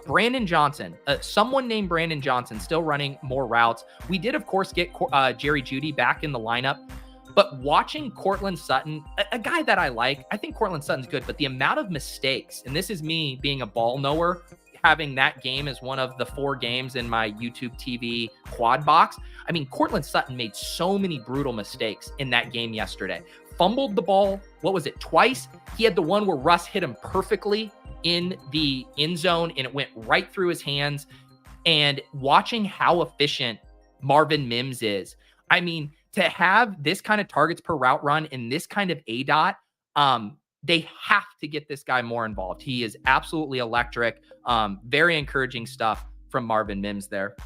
Brandon Johnson, someone named Brandon Johnson, still running more routes. We did, of course, get Jerry Jeudy back in the lineup. But watching Courtland Sutton, a guy that I like, I think Courtland Sutton's good, but the amount of mistakes, and this is me being a ball knower, having that game as one of the 4 games in my YouTube TV quad box. I mean, Courtland Sutton made so many brutal mistakes in that game yesterday. Fumbled the ball, what was it, twice? He had the one where Russ hit him perfectly in the end zone, and it went right through his hands. And watching how efficient Marvin Mims is, I mean, to have this kind of targets per route run and this kind of ADOT, they have to get this guy more involved. He is absolutely electric. Very encouraging stuff from Marvin Mims there.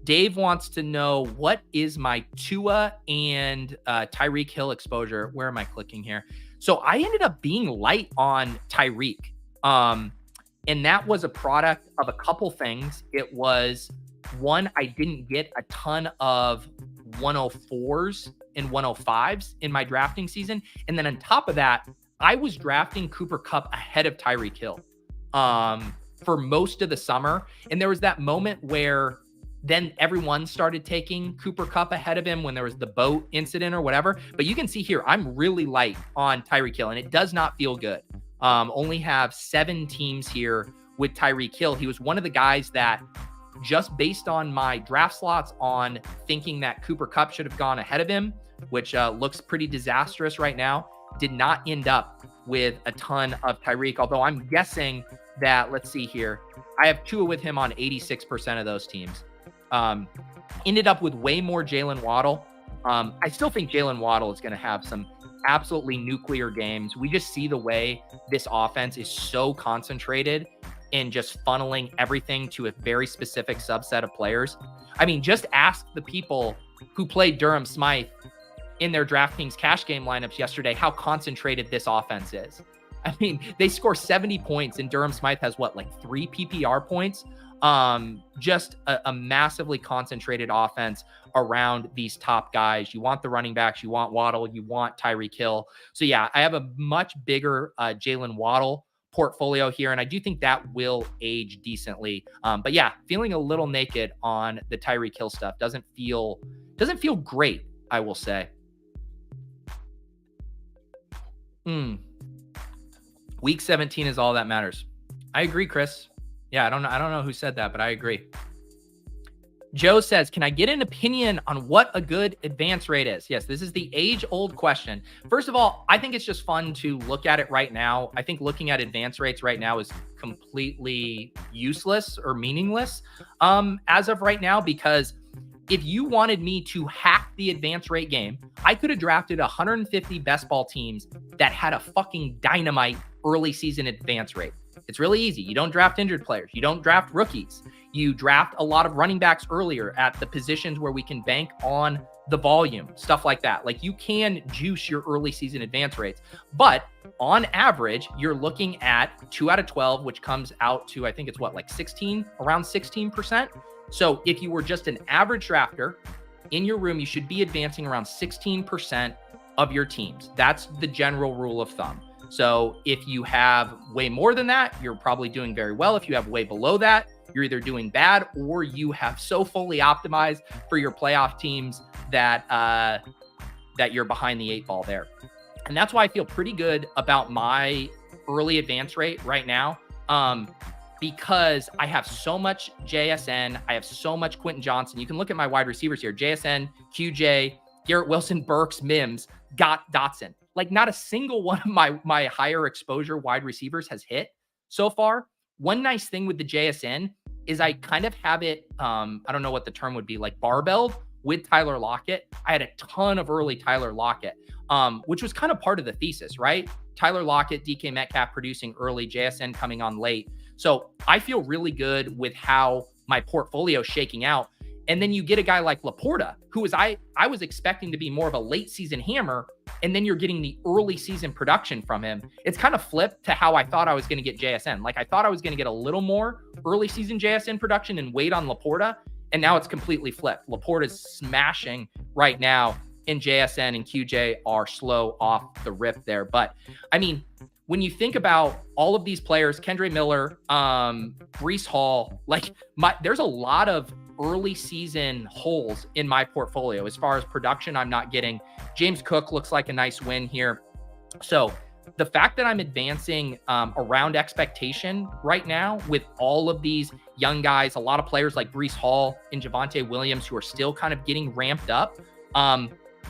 Dave wants to know, what is my Tua and Tyreek Hill exposure? Where am I clicking here? So I ended up being light on Tyreek. And that was a product of a couple things. It was, one, I didn't get a ton of 104s and 105s in my drafting season. And then on top of that, I was drafting Cooper Kupp ahead of Tyreek Hill for most of the summer. And there was that moment where then everyone started taking Cooper Kupp ahead of him when there was the boat incident or whatever. But you can see here, I'm really light on Tyreek Hill, and it does not feel good. Only have 7 teams here with Tyreek Hill. He was one of the guys that, just based on my draft slots on thinking that Cooper Kupp should have gone ahead of him, which looks pretty disastrous right now, did not end up with a ton of Tyreek. Although I'm guessing that, let's see here, I have Tua with him on 86% of those teams. Ended up with way more Jalen Waddle. I still think Jalen Waddle is going to have some absolutely nuclear games. We just see the way this offense is so concentrated in just funneling everything to a very specific subset of players. I mean, just ask the people who played Durham Smythe in their DraftKings cash game lineups yesterday how concentrated this offense is. I mean, they score 70 points and Durham Smythe has what, like 3 PPR points? Just a massively concentrated offense around these top guys. You want the running backs, you want Waddle, you want Tyreek Hill. So yeah, I have a much bigger Jalen Waddle portfolio here, and I do think that will age decently. But yeah, feeling a little naked on the Tyreek Hill stuff. Doesn't feel great, I will say. Week 17 is all that matters. I agree, Chris. Yeah, I don't know who said that, but I agree. Joe says, can I get an opinion on what a good advance rate is? Yes, this is the age-old question. First of all, I think it's just fun to look at it right now. I think looking at advance rates right now is completely useless or meaningless as of right now, because if you wanted me to hack the advance rate game, I could have drafted 150 best ball teams that had a fucking dynamite early season advance rate. It's really easy. You don't draft injured players. You don't draft rookies. You draft a lot of running backs earlier at the positions where we can bank on the volume, stuff like that. Like, you can juice your early season advance rates, but on average, you're looking at 2 out of 12, which comes out to, I think it's what, like 16, around 16%. So if you were just an average drafter in your room, you should be advancing around 16% of your teams. That's the general rule of thumb. So if you have way more than that, you're probably doing very well. If you have way below that, you're either doing bad or you have so fully optimized for your playoff teams that that you're behind the 8 ball there. And that's why I feel pretty good about my early advance rate right now, because I have so much JSN. I have so much Quentin Johnston. You can look at my wide receivers here. JSN, QJ, Garrett Wilson, Burks, Mims, got Dotson. Like, not a single one of my higher exposure wide receivers has hit so far. One nice thing with the JSN is I kind of have it, I don't know what the term would be, like barbelled with Tyler Lockett. I had a ton of early Tyler Lockett, which was kind of part of the thesis, right? Tyler Lockett, DK Metcalf producing early, JSN coming on late. So I feel really good with how my portfolio is shaking out. And then you get a guy like LaPorta, who is I was expecting to be more of a late season hammer, and then you're getting the early season production from him. It's kind of flipped to how I thought I was going to get JSN. Like, I thought I was going to get a little more early season JSN production and wait on LaPorta, and now it's completely flipped. LaPorta's smashing right now and JSN and QJ are slow off the rip there. But I mean, when you think about all of these players, Kendre Miller, Breece Hall, like there's a lot of early season holes in my portfolio. As far as production, I'm not getting. James Cook looks like a nice win here. So the fact that I'm advancing around expectation right now with all of these young guys, a lot of players like Breece Hall and Javonte Williams who are still kind of getting ramped up,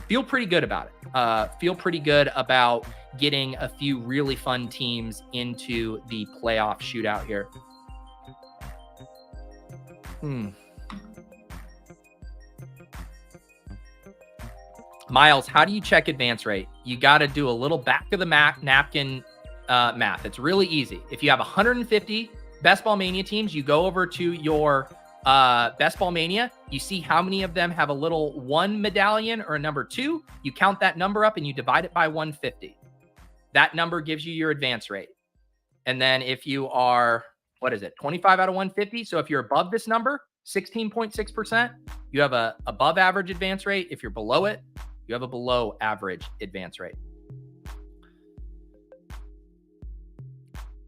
feel pretty good about it. Feel pretty good about getting a few really fun teams into the playoff shootout here. Miles, how do you check advance rate? You got to do a little back of the napkin math. It's really easy. If you have 150 Best Ball Mania teams, you go over to your Best Ball Mania, you see how many of them have a little 1 medallion or a number 2. You count that number up and you divide it by 150. That number gives you your advance rate. And then if you are, 25 out of 150. So if you're above this number, 16.6%, you have a above average advance rate. If you're below it, you have a below average advance rate.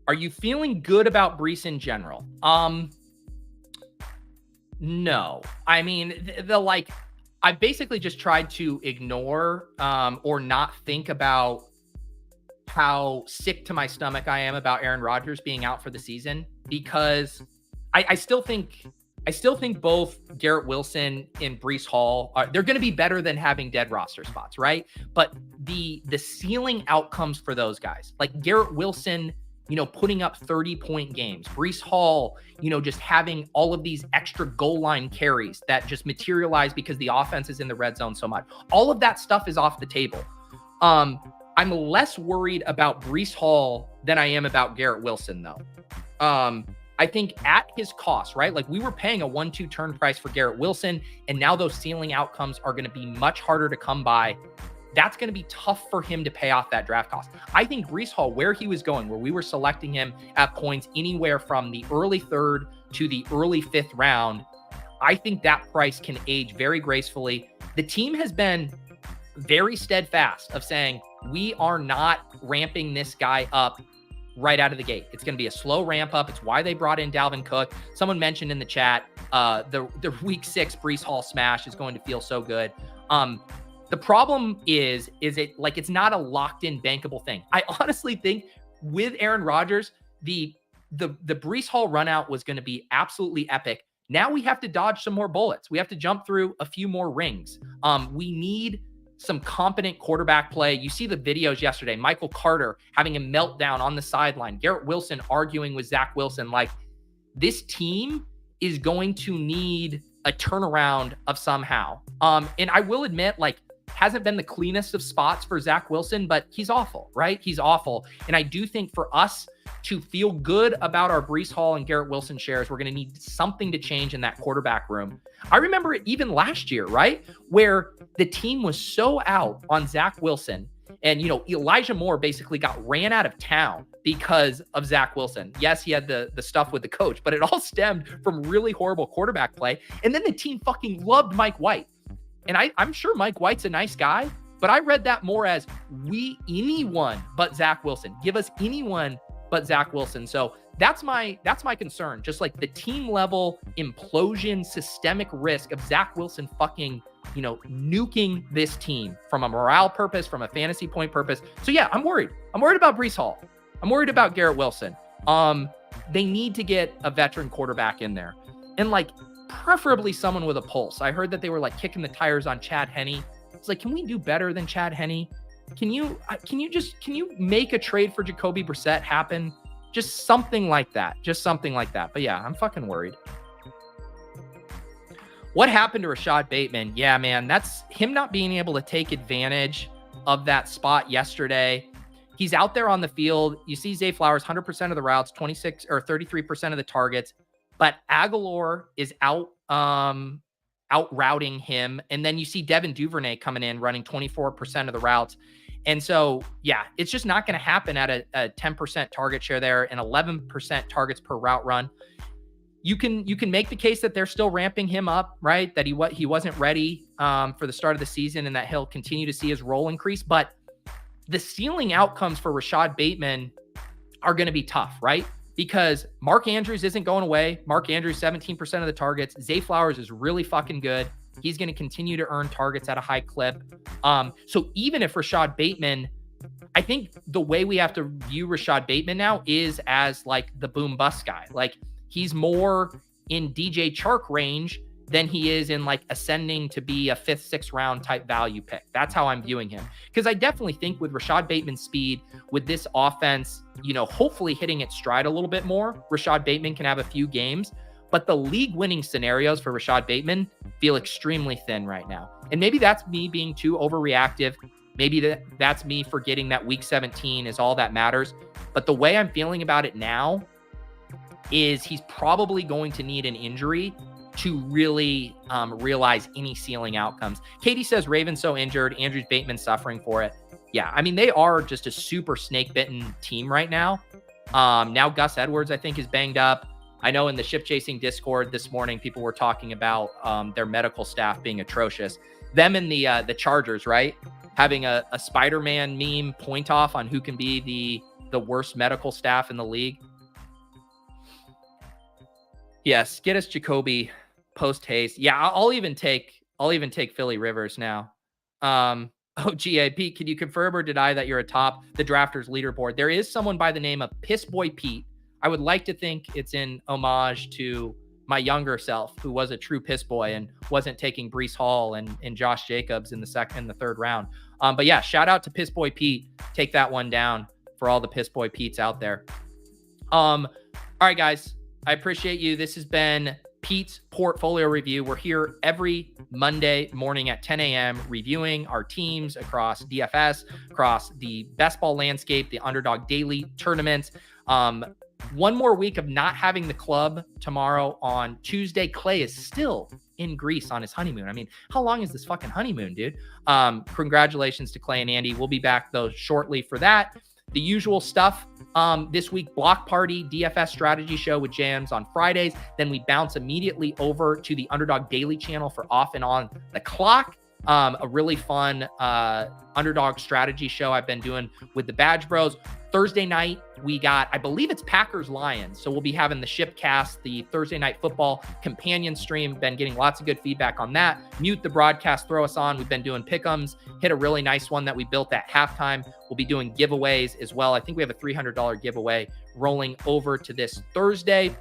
Are you feeling good about Breece in general? No. I mean, I basically just tried to ignore or not think about how sick to my stomach I am about Aaron Rodgers being out for the season, because I still think both Garrett Wilson and Breece Hall they're going to be better than having dead roster spots, right? But the ceiling outcomes for those guys, like Garrett Wilson, putting up 30-point games, Breece Hall, just having all of these extra goal line carries that just materialize because the offense is in the red zone so much. All of that stuff is off the table. I'm less worried about Breece Hall than I am about Garrett Wilson, though. I think at his cost, right? Like we were paying a 1-2 turn price for Garrett Wilson, and now those ceiling outcomes are going to be much harder to come by. That's going to be tough for him to pay off that draft cost. I think Breece Hall, where he was going, where we were selecting him at points anywhere from the early 3rd to the early 5th round, I think that price can age very gracefully. The team has been very steadfast of saying, we are not ramping this guy up right out of the gate. It's going to be a slow ramp up. It's why they brought in Dalvin Cook. Someone mentioned in the chat, the week 6 Breece Hall smash is going to feel so good. The problem is it like, it's not a locked in bankable thing. I honestly think with Aaron Rodgers, the Breece Hall run out was going to be absolutely epic. Now we have to dodge some more bullets. We have to jump through a few more rings. We need some competent quarterback play. You see the videos yesterday, Michael Carter having a meltdown on the sideline, Garrett Wilson arguing with Zach Wilson. Like, this team is going to need a turnaround of somehow. And I will admit, like, hasn't been the cleanest of spots for Zach Wilson, but he's awful, right? He's awful. And I do think for us to feel good about our Breece Hall and Garrett Wilson shares, we're going to need something to change in that quarterback room. I remember it even last year, right? Where the team was so out on Zach Wilson, and, Elijah Moore basically got ran out of town because of Zach Wilson. Yes, he had the stuff with the coach, but it all stemmed from really horrible quarterback play. And then the team fucking loved Mike White. And I'm sure Mike White's a nice guy, but I read that more as anyone but Zach Wilson. Give us anyone but Zach Wilson. So that's my concern. Just like the team level implosion, systemic risk of Zach Wilson fucking, nuking this team from a morale purpose, from a fantasy point purpose. So yeah, I'm worried. I'm worried about Breece Hall. I'm worried about Garrett Wilson. They need to get a veteran quarterback in there. And like, preferably someone with a pulse. I heard that they were like kicking the tires on Chad Henne. It's like, can we do better than Chad Henne? Can you make a trade for Jacoby Brissett happen? Just something like that. But yeah, I'm fucking worried. What happened to Rashod Bateman? Yeah, man, that's him not being able to take advantage of that spot yesterday. He's out there on the field. You see Zay Flowers, 100% of the routes, 26 or 33% of the targets. But Aguilar is out routing him. And then you see Devin Duvernay coming in, running 24% of the routes. And so, yeah, it's just not going to happen at a 10% target share there and 11% targets per route run. you can make the case that they're still ramping him up, right? That he wasn't ready for the start of the season, and that he'll continue to see his role increase. But the ceiling outcomes for Rashod Bateman are going to be tough, right? Because Mark Andrews isn't going away. Mark Andrews, 17% of the targets. Zay Flowers is really fucking good. He's going to continue to earn targets at a high clip. So even if Rashod Bateman, I think the way we have to view Rashod Bateman now is as like the boom bust guy. Like, he's more in DJ Chark range than he is in like ascending to be a 5th, 6th round type value pick. That's how I'm viewing him. Because I definitely think with Rashod Bateman's speed, with this offense, hopefully hitting its stride a little bit more, Rashod Bateman can have a few games. But the league winning scenarios for Rashod Bateman feel extremely thin right now. And maybe that's me being too overreactive. Maybe that's me forgetting that week 17 is all that matters. But the way I'm feeling about it now is he's probably going to need an injury to really realize any ceiling outcomes. Katie says Ravens so injured, Andrews Bateman suffering for it. Yeah, I mean, they are just a super snake-bitten team right now. Now Gus Edwards, I think, is banged up. I know in the Ship Chasing Discord this morning, people were talking about their medical staff being atrocious. Them and the Chargers, right? Having a Spider-Man meme point off on who can be the worst medical staff in the league. Yes, get us Jacoby post haste. Yeah, I'll even take Philly Rivers now. Pete, can you confirm or deny that you're atop the drafters leaderboard? There is someone by the name of Pissboy Pete. I would like to think it's in homage to my younger self, who was a true piss boy and wasn't taking Breece Hall and Josh Jacobs in the second and the third round. But yeah, shout out to Pissboy Pete. Take that one down for all the Pissboy Petes out there. All right, guys. I appreciate you. This has been Pete's Portfolio Review. We're here every Monday morning at 10 a.m. reviewing our teams across DFS, across the best ball landscape, the Underdog Daily tournaments. One more week of not having the club tomorrow on Tuesday. Clay is still in Greece on his honeymoon. I mean, how long is this fucking honeymoon, dude? Congratulations to Clay and Andy. We'll be back, though, shortly for that. The usual stuff this week, Block Party, DFS strategy show with Jams on Fridays. Then we bounce immediately over to the Underdog Daily channel for Off and On the Clock. A really fun Underdog strategy show I've been doing with the Badge Bros. Thursday night, we got, I believe it's Packers-Lions. So we'll be having the Shipcast, the Thursday Night Football companion stream. Been getting lots of good feedback on that. Mute the broadcast, throw us on. We've been doing pick'ems. Hit a really nice one that we built at halftime. We'll be doing giveaways as well. I think we have a $300 giveaway rolling over to this Thursday.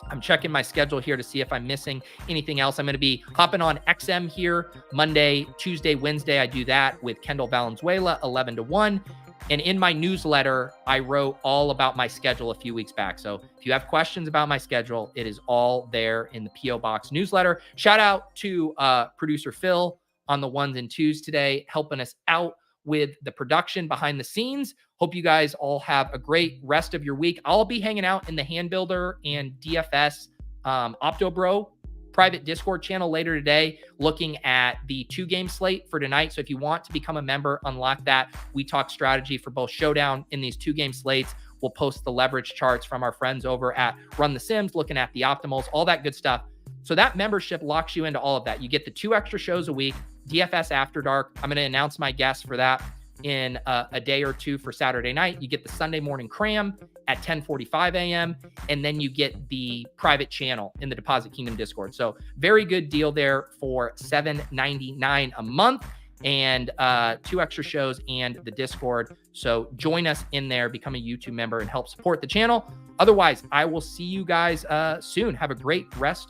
I'm checking my schedule here to see if I'm missing anything else. I'm going to be hopping on XM here Monday, Tuesday, Wednesday. I do that with Kendall Valenzuela, 11 to 1. And in my newsletter, I wrote all about my schedule a few weeks back. So if you have questions about my schedule, it is all there in the P.O. Box newsletter. Shout out to producer Phil on the 1s and 2s today, helping us out with the production behind the scenes. Hope you guys all have a great rest of your week. I'll be hanging out in the Hand Builder and DFS OptoBro private Discord channel later today, looking at the 2-game slate for tonight. So if you want to become a member, unlock that. We talk strategy for both Showdown in these 2-game slates. We'll post the leverage charts from our friends over at Run the Sims, looking at the optimals, all that good stuff. So that membership locks you into all of that. You get the 2 extra shows a week, DFS After Dark. I'm going to announce my guests for that in a day or two for Saturday night. You get the Sunday morning cram at 10:45 a.m. And then you get the private channel in the Deposit Kingdom Discord. So very good deal there for $7.99 a month and 2 extra shows and the Discord. So join us in there, become a YouTube member and help support the channel. Otherwise, I will see you guys soon. Have a great rest